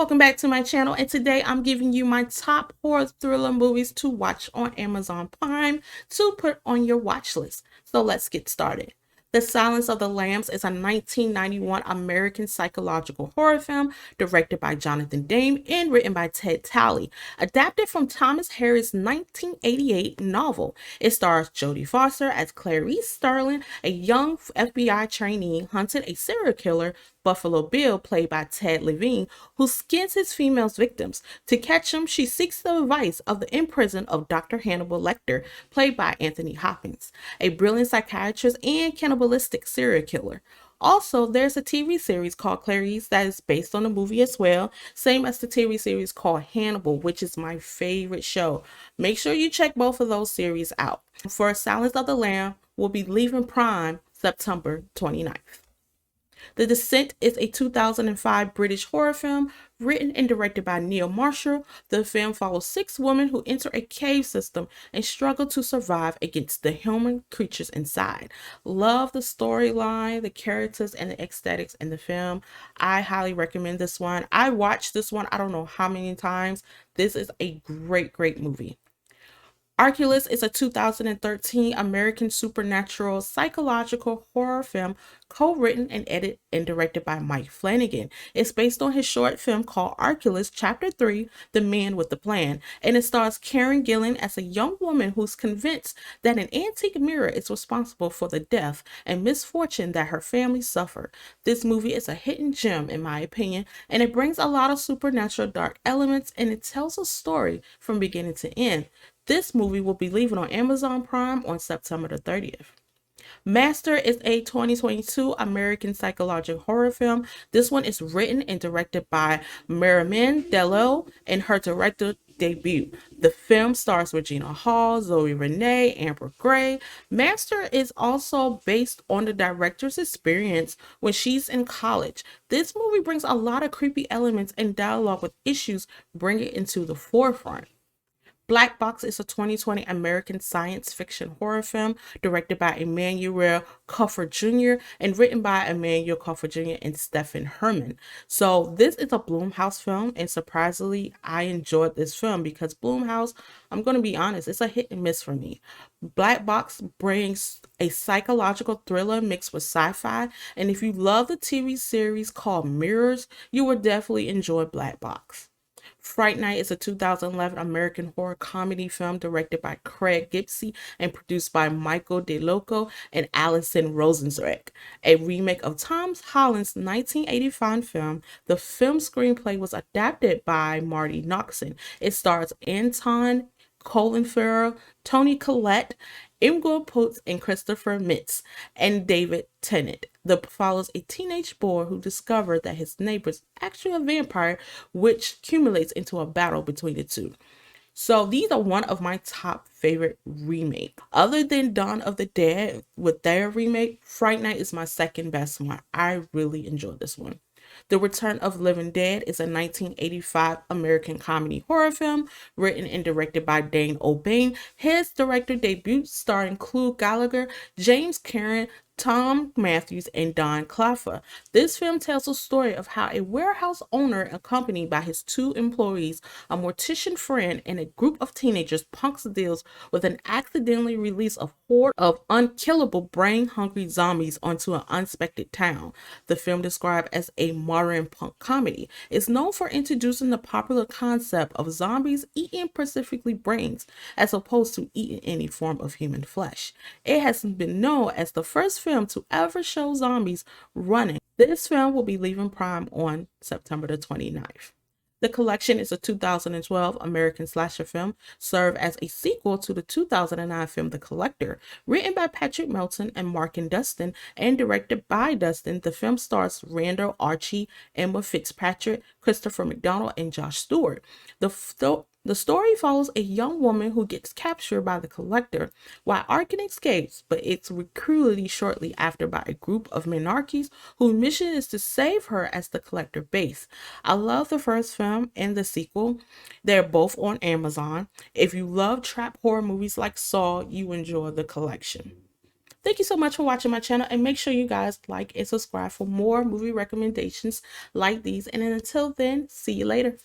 Welcome back to my channel, and today I'm giving you my top horror thriller movies to watch on Amazon Prime to put on your watch list. So let's get started. The Silence of the Lambs is a 1991 American psychological horror film directed by Jonathan Demme and written by Ted Talley, adapted from Thomas Harris' 1988 novel. It stars Jodie Foster as Clarice Sterling, a young FBI trainee hunted a serial killer, Buffalo Bill, played by Ted Levine, who skins his female victims. To catch him, she seeks the advice of the imprisoned of Dr. Hannibal Lecter, played by Anthony Hopkins, a brilliant psychiatrist and cannibalistic serial killer. Also, there's a TV series called Clarice that is based on the movie as well, same as the TV series called Hannibal, which is my favorite show. Make sure you check both of those series out. For Silence of the Lamb, will be leaving Prime September 29th. The Descent is a 2005 British horror film written and directed by Neil Marshall. The film follows 6 women who enter a cave system and struggle to survive against the human creatures inside. Love the storyline, the characters, and the aesthetics in the film. I highly recommend this one. I watched this one I don't know how many times. This is a great movie. Oculus is a 2013 American supernatural psychological horror film co-written and edited and directed by Mike Flanagan. It's based on his short film called Oculus Chapter 3, The Man with the Plan, and it stars Karen Gillan as a young woman who's convinced that an antique mirror is responsible for the death and misfortune that her family suffered. This movie is a hidden gem in my opinion, and it brings a lot of supernatural dark elements, and it tells a story from beginning to end. This movie will be leaving on Amazon Prime on September the 30th. Master is a 2022 American psychological horror film. This one is written and directed by Marianne Dello in her director debut. The film stars Regina Hall, Zoe Renee, Amber Gray. Master is also based on the director's experience when she's in college. This movie brings a lot of creepy elements and dialogue with issues, bring it into the forefront. Black Box is a 2020 American science fiction horror film directed by Emmanuel Cuffer Jr. and written by Emmanuel Cuffer Jr. and Stephen Herman. So this is a Blumhouse film, and surprisingly, I enjoyed this film because Blumhouse, I'm going to be honest, it's a hit and miss for me. Black Box brings a psychological thriller mixed with sci-fi, and if you love the TV series called Mirrors, you will definitely enjoy Black Box. Fright Night is a 2011 American horror comedy film directed by Craig Gipsy and produced by Michael DeLoco and Alison Rosenzweig, a remake of Tom Holland's 1985 film. The film screenplay was adapted by Marty Noxon. It stars Anton Colin Farrell, Toni Collette, Imgur Potts, and Christopher Mintz, and David Tennant. The follows a teenage boy who discovers that his neighbor is actually a vampire, which accumulates into a battle between the two. So these are one of my top favorite remakes. Other than Dawn of the Dead with their remake, Fright Night is my second best one. I really enjoyed this one. The Return of Living Dead is a 1985 American comedy horror film written and directed by Dane O'Bain. His director debut starring Clu Gallagher, James Karen, Tom Matthews, and Don Claffer. This film tells a story of how a warehouse owner, accompanied by his 2 employees, a mortician friend, and a group of teenagers, punks deals with an accidentally release of horde of unkillable brain-hungry zombies onto an unexpected town. The film, described as a modern punk comedy, is known for introducing the popular concept of zombies eating specifically brains, as opposed to eating any form of human flesh. It has been known as the first film to ever show zombies running. This film will be leaving Prime on September the 29th. The Collection is a 2012 American slasher film, served as a sequel to the 2009 film The Collector. Written by Patrick Melton and Mark and Dustin and directed by Dustin, the film stars Randall Archie, Emma Fitzpatrick, Christopher McDonald, and Josh Stewart. The story follows a young woman who gets captured by the Collector while Arkin escapes, but it's recruited shortly after by a group of minarchies whose mission is to save her as the Collector base. I love the first film and the sequel. They're both on Amazon. If you love trap horror movies like Saw, you enjoy The Collection. Thank you so much for watching my channel, and make sure you guys like and subscribe for more movie recommendations like these. And until then, see you later.